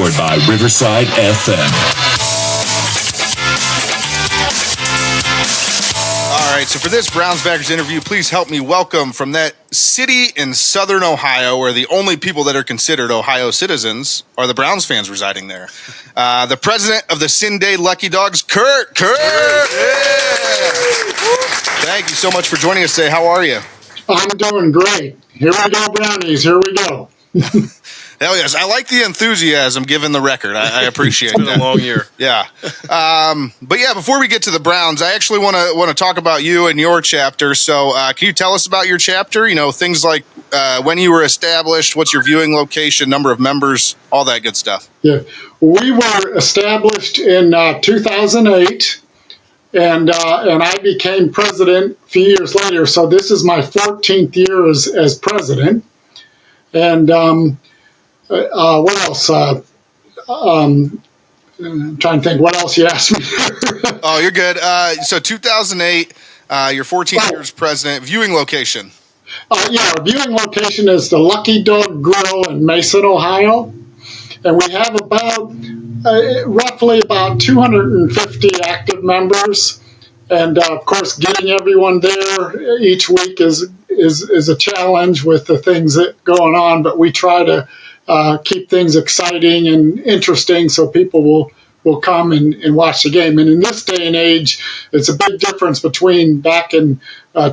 Powered by Riverside FM. All right, so for this Browns-Backers interview, please help me welcome from that city in southern Ohio where the only people that are considered Ohio citizens are the Browns fans residing there. The president of the Cin-Day Lucky Dawgs, Kurt. Yeah. Thank you so much for joining us today. How are you? I'm doing great. Here we go, Brownies. Here we go. Hell yes. I like the enthusiasm given the record. I appreciate It's been that. a long year. Yeah. But yeah, before we get to the Browns, I actually want to talk about you and your chapter. So can you tell us about your chapter? You know, things like when you were established, what's your viewing location, number of members, all that good stuff. Yeah. We were established in 2008, and I became president a few years later. So this is my 14th year as president. And what else? I'm trying to think what else you asked me. Oh, you're good. So 2008, you're 14 years president. Viewing location. Yeah, our viewing location is the Lucky Dog Grill in Mason, Ohio. And we have about roughly about 250 active members. And of course, getting everyone there each week is a challenge with the things that going on. But we try to keep things exciting and interesting so people will come and watch the game. And in this day and age, it's a big difference between back in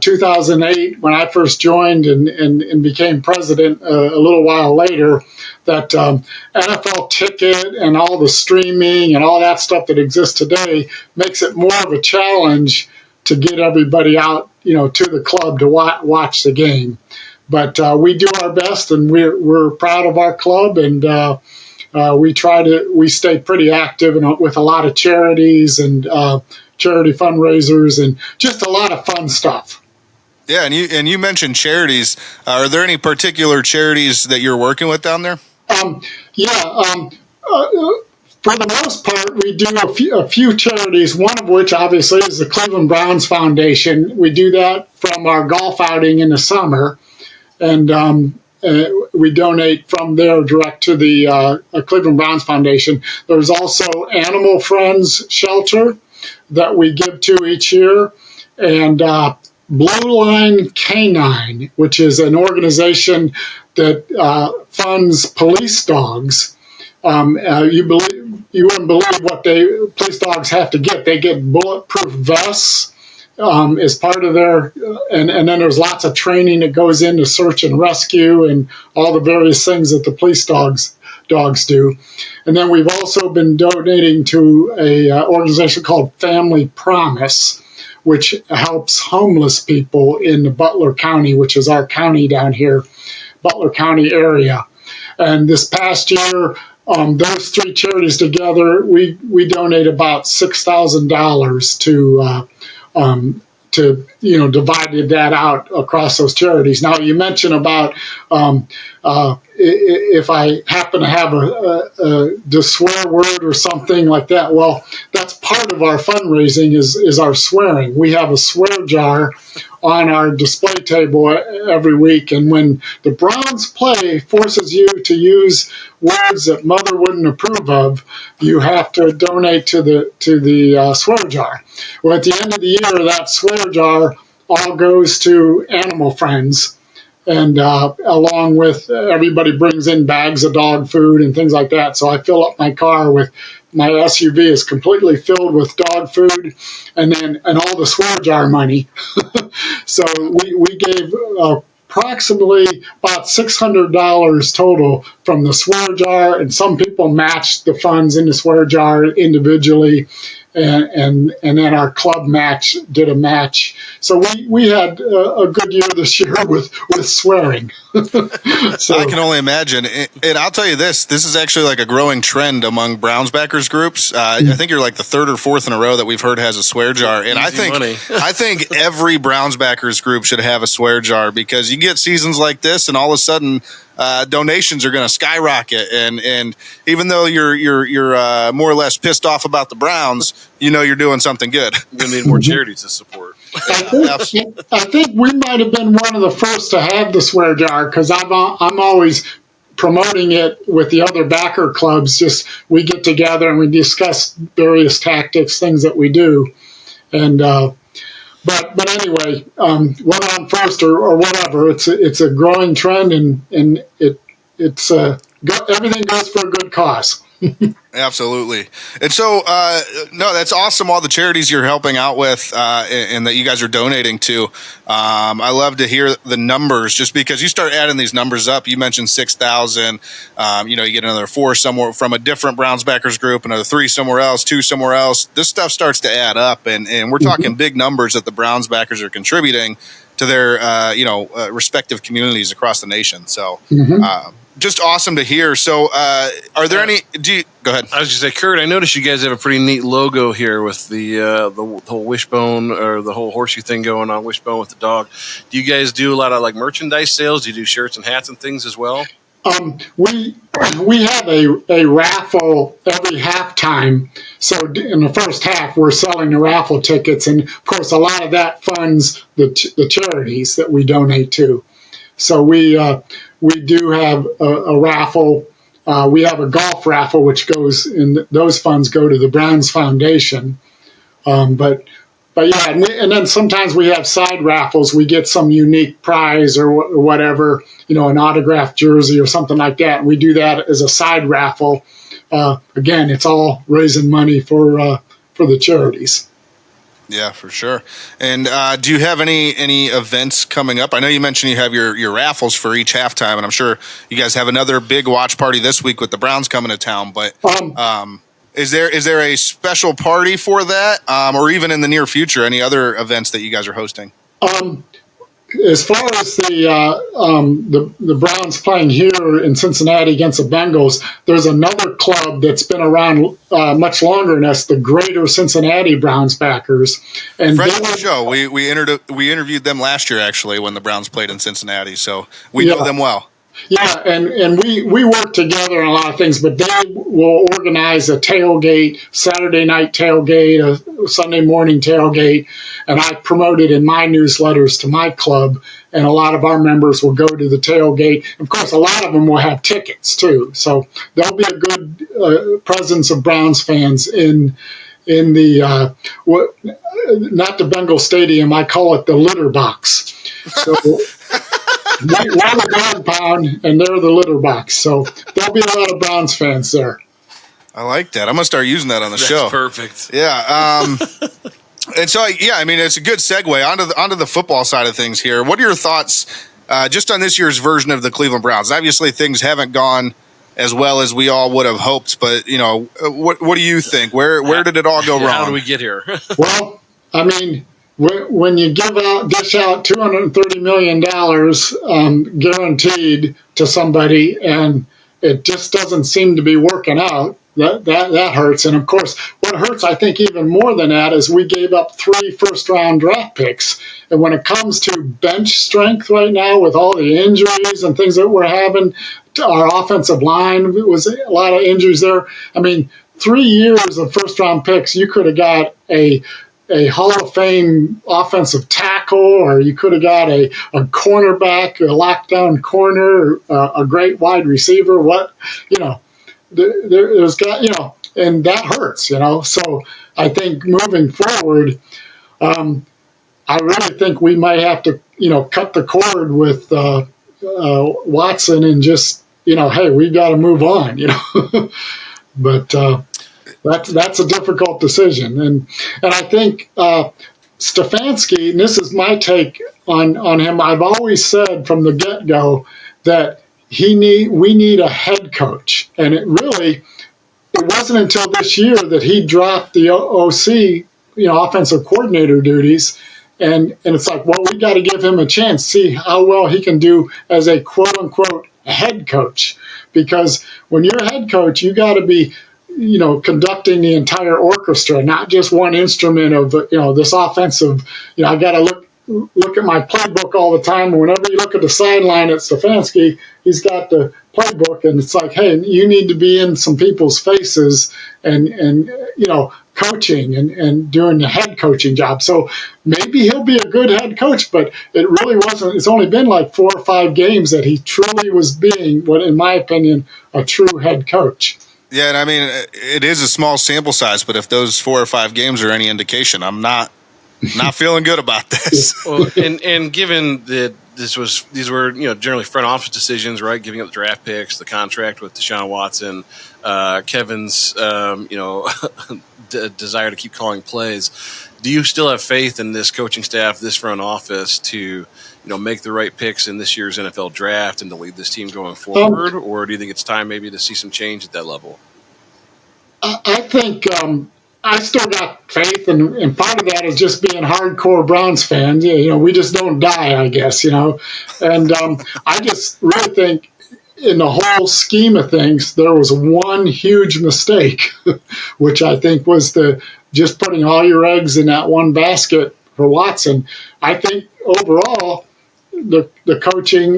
2008 when I first joined and became president a little while later, that NFL ticket and all the streaming and all that stuff that exists today makes it more of a challenge to get everybody out, to the club to watch the game. But we do our best, and we're proud of our club, and we stay pretty active with a lot of charities and charity fundraisers and just a lot of fun stuff. Yeah, and you mentioned charities. Are there any particular charities that you're working with down there? For the most part, we do a few charities, one of which obviously is the Cleveland Browns Foundation. We do that from our golf outing in the summer, and we donate from there direct to the Cleveland Browns Foundation. There's also Animal Friends Shelter that we give to each year, and Blue Line Canine, which is an organization that funds police dogs. You wouldn't believe what police dogs have to get. They get bulletproof vests as part of their, and then there's lots of training that goes into search and rescue and all the various things that the police dogs do. And then we've also been donating to a organization called Family Promise, which helps homeless people in the Butler County, which is our county down here, Butler County area. And this past year, those three charities together, we donate about $6,000 to divided that out across those charities. Now, you mentioned about if I happen to have the swear word or something like that. Well, that's part of our fundraising is our swearing. We have a swear jar on our display table every week, and when the Browns play forces you to use words that Mother wouldn't approve of, you have to donate to the swear jar. Well, at the end of the year, that swear jar all goes to Animal Friends, and along with everybody brings in bags of dog food and things like that. So I fill up my car with my SUV is completely filled with dog food, and all the swear jar money. So we gave approximately about $600 total from the swear jar, and some people matched the funds in the swear jar individually, and then our club did a match. So we had a good year this year with swearing. So I can only imagine. And I'll tell you this is actually like a growing trend among Browns backers groups. I think you're like the third or fourth in a row that we've heard has a swear jar. And I think every Browns backers group should have a swear jar, because you get seasons like this and all of a sudden donations are going to skyrocket. And even though you're more or less pissed off about the Browns, you're doing something good. You're going to need more charities to support. I think we might have been one of the first to have the swear jar, because I'm always promoting it with the other backer clubs. Just we get together and we discuss various tactics, things that we do, and but anyway, whether I'm first or whatever, it's a growing trend, and it's everything goes for a good cause. Absolutely. And so, no, that's awesome. All the charities you're helping out with, and that you guys are donating to. I love to hear the numbers, just because you start adding these numbers up. You mentioned 6,000, you get another 4 somewhere from a different Browns backers group, another 3 somewhere else, 2 somewhere else. This stuff starts to add up, and we're talking big numbers that the Browns backers are contributing to their, respective communities across the nation. So, just awesome to hear. So, are there any? Go ahead. I was just say, Kurt, I noticed you guys have a pretty neat logo here with the whole wishbone, or the whole horseshoe thing going on, wishbone with the dog. Do you guys do a lot of like merchandise sales? Do you do shirts and hats and things as well? We have a raffle every halftime. So in the first half, we're selling the raffle tickets, and of course, a lot of that funds the charities that we donate to. So we do have a raffle. We have a golf raffle, which goes, and those funds go to the Browns Foundation. But yeah, and then sometimes we have side raffles. We get some unique prize or whatever, an autographed jersey or something like that. And we do that as a side raffle. Again, it's all raising money for the charities. Yeah, for sure. And do you have any events coming up? I know you mentioned you have your raffles for each halftime, and I'm sure you guys have another big watch party this week with the Browns coming to town. But is there a special party for that, or even in the near future, any other events that you guys are hosting? As far as the Browns playing here in Cincinnati against the Bengals, there's another club that's been around much longer than us, the Greater Cincinnati Browns backers. And friends of the show, we interviewed them last year, actually, when the Browns played in Cincinnati, so we know them well. Yeah, and we work together on a lot of things, but they will organize a tailgate, Saturday night tailgate, a Sunday morning tailgate, and I promote it in my newsletters to my club, and a lot of our members will go to the tailgate. Of course, a lot of them will have tickets, too, so there'll be a good presence of Browns fans in the, not the Bengal Stadium, I call it the litter box. So... We're the dog pound, and they're the litter box. So there'll be a lot of Browns fans there. I like that. I'm going to start using that on the show. Perfect. Yeah. And so, I mean, it's a good segue onto the football side of things here. What are your thoughts just on this year's version of the Cleveland Browns? Obviously, things haven't gone as well as we all would have hoped, but, what do you think? Where did it all go wrong? How do we get here? Well, I mean... When you dish out $230 million guaranteed to somebody, and it just doesn't seem to be working out, that hurts. And of course, what hurts, I think, even more than that, is we gave up 3 first-round draft picks. And when it comes to bench strength right now, with all the injuries and things that we're having, our offensive line was a lot of injuries there. I mean, 3 years of first-round picks, you could have got a Hall of Fame offensive tackle, or you could have got a cornerback, a lockdown corner, a great wide receiver. There's got, and that hurts, So I think moving forward, I really think we might have to, cut the cord with Watson and just, hey, we got to move on, But that's a difficult decision, and I think Stefanski, and this is my take on him. I've always said from the get-go that we need a head coach, and it wasn't until this year that he dropped the OC, offensive coordinator duties, and it's like, well, we got to give him a chance, see how well he can do as a quote-unquote head coach, because when you're a head coach, you got to be conducting the entire orchestra, not just one instrument of, this offensive, I got to look at my playbook all the time. Whenever you look at the sideline at Stefanski, he's got the playbook, and it's like, hey, you need to be in some people's faces and coaching and doing the head coaching job. So maybe he'll be a good head coach, but it really wasn't. It's only been like 4 or 5 games that he truly was being, what in my opinion, a true head coach. Yeah, and I mean, it is a small sample size, but if those 4 or 5 games are any indication, I'm not feeling good about this. Well, and given that these were generally front office decisions, right? Giving up the draft picks, the contract with Deshaun Watson, Kevin's desire to keep calling plays. Do you still have faith in this coaching staff, this front office, to make the right picks in this year's NFL draft and to lead this team going forward, or do you think it's time maybe to see some change at that level? I think I still got faith, and part of that is just being hardcore Browns fans. We just don't die, I guess, And I just really think in the whole scheme of things, there was one huge mistake, which I think was just putting all your eggs in that one basket for Watson. I think overall, the coaching,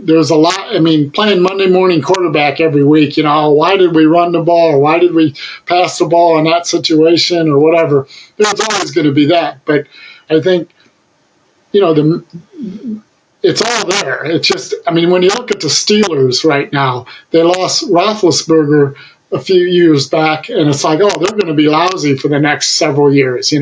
there's a lot. I mean, playing Monday morning quarterback every week, why did we run the ball, or why did we pass the ball in that situation, or whatever? There's always going to be that. But I think, it's all there. It's just, I mean, when you look at the Steelers right now, they lost Roethlisberger a few years back, and it's like, oh, they're going to be lousy for the next several years,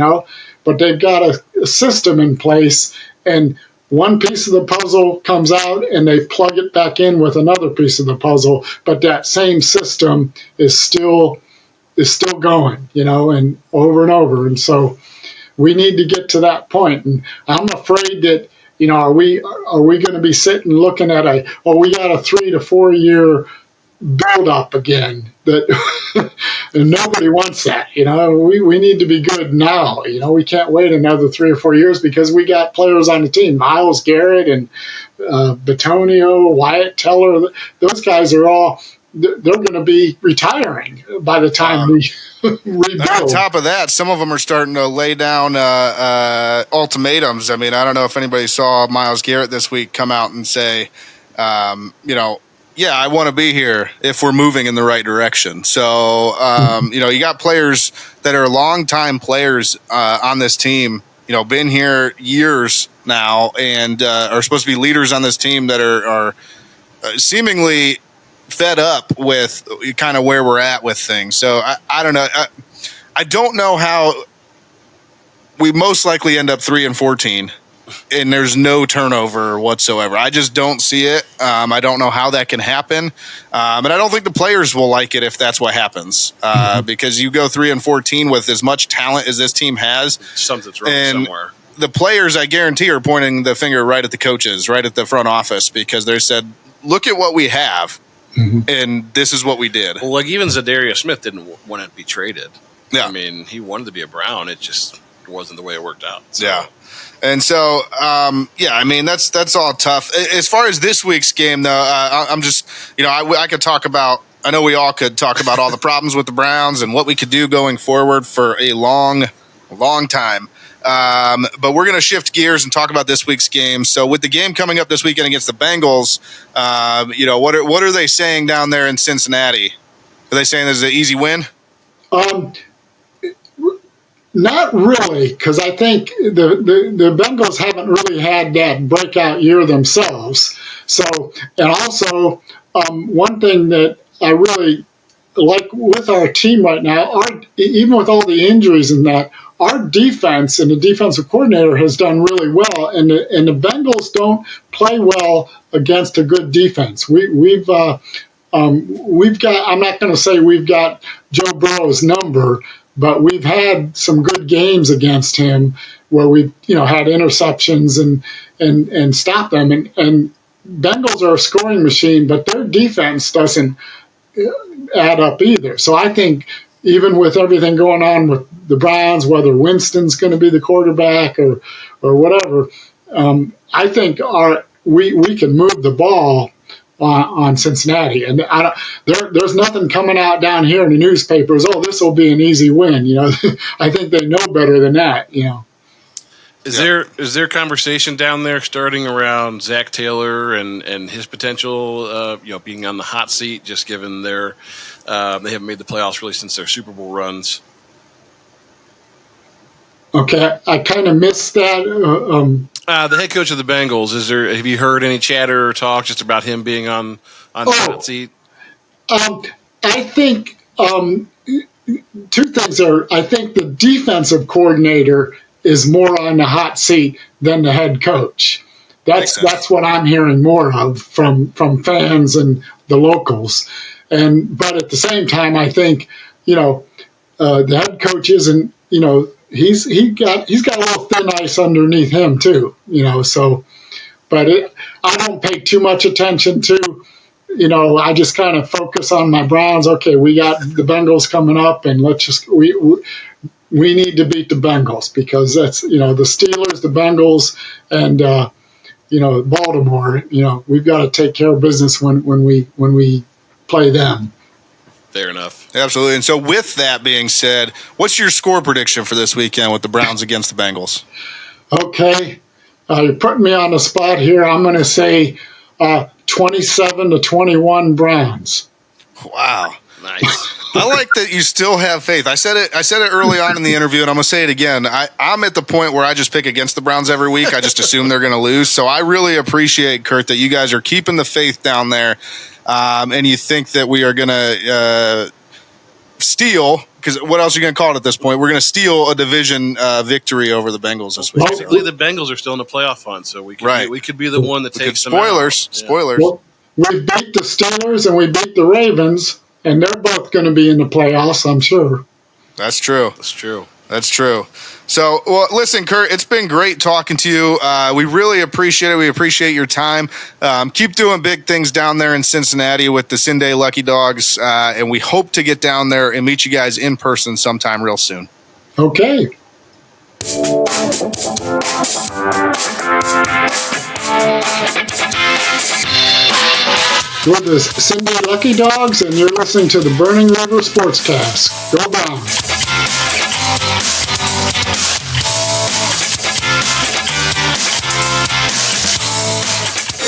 But they've got a system in place, and one piece of the puzzle comes out and they plug it back in with another piece of the puzzle, but that same system is still going, and over. And so we need to get to that point. And I'm afraid that, are we going to be sitting looking at we got a 3 to 4 year build up again that and nobody wants that. We need to be good now. We can't wait another 3 or 4 years because we got players on the team, Myles Garrett and Bitonio, Wyatt Teller. Those guys are all, they're going to be retiring by the time we rebuild. On top of that, some of them are starting to lay down ultimatums. I mean, I don't know if anybody saw Myles Garrett this week come out and say, yeah, I want to be here if we're moving in the right direction. So, you got players that are longtime players on this team, been here years now and are supposed to be leaders on this team that are seemingly fed up with kind of where we're at with things. So I don't know. I don't know how we most likely end up 3-14. And there's no turnover whatsoever. I just don't see it. I don't know how that can happen. And I don't think the players will like it if that's what happens. Because you go 3-14 with as much talent as this team has. Something's wrong somewhere. The players, I guarantee, are pointing the finger right at the coaches, right at the front office, because they said, look at what we have, and this is what we did. Well, like even Zadarius Smith didn't want to be traded. Yeah. I mean, he wanted to be a Brown. It just wasn't the way it worked out. So. Yeah. And so, I mean, that's all tough. As far as this week's game, though, I'm just, I could talk about, I know we all could talk about all the problems with the Browns and what we could do going forward for a long time. But we're going to shift gears and talk about this week's game. So with the game coming up this weekend against the Bengals, what are they saying down there in Cincinnati? Are they saying this is an easy win? Not really, because I think the Bengals haven't really had that breakout year themselves. So, and also, one thing that I really like with our team right now, even with all the injuries and that, our defense and the defensive coordinator has done really well, and the Bengals don't play well against a good defense. We've got, I'm not going to say we've got Joe Burrow's number, but we've had some good games against him where we've had interceptions and stopped them. And Bengals are a scoring machine, but their defense doesn't add up either. So I think even with everything going on with the Browns, whether Winston's going to be the quarterback or whatever, I think we can move the ball on Cincinnati, and there's nothing coming out down here in the newspapers. Oh, this will be an easy win. I think they know better than that. Is there conversation down there starting around Zach Taylor and his potential, being on the hot seat, just given they haven't made the playoffs really since their Super Bowl runs? Okay, I kind of missed that. The head coach of the Bengals. Have you heard any chatter or talk just about him being on the hot seat? I think two things are. I think the defensive coordinator is more on the hot seat than the head coach. That's what I'm hearing more of from fans and the locals. But at the same time, I think the head coach isn't. He's got a little thin ice underneath him too. So, but I don't pay too much attention to. I just kind of focus on my Browns. Okay, we got the Bengals coming up, and we need to beat the Bengals because that's the Steelers, the Bengals, and Baltimore. We've got to take care of business when we play them. Fair enough. Absolutely. And so with that being said, what's your score prediction for this weekend with the Browns against the Bengals? Okay. You're putting me on the spot here. I'm going to say 27-21 Browns. Wow. Nice. I like that you still have faith. I said it early on in the interview, and I'm going to say it again. I'm at the point where I just pick against the Browns every week. I just assume they're going to lose. So I really appreciate, Kurt, that you guys are keeping the faith down there, and you think that we are going to steal, because what else are you going to call it at this point? We're going to steal a division victory over the Bengals this week. Basically, the Bengals are still in the playoff hunt, so we could be the one that takes them out. Spoilers. Well, we beat the Steelers and we beat the Ravens, and they're both going to be in the playoffs, I'm sure. That's true. So, well, listen, Kurt, it's been great talking to you. We really appreciate it. We appreciate your time. Keep doing big things down there in Cincinnati with the Cin-Day Lucky Dawgs, and we hope to get down there and meet you guys in person sometime real soon. Okay. We're the Cin-Day Lucky Dawgs, and you're listening to the Burning River Sportscast. Go Browns!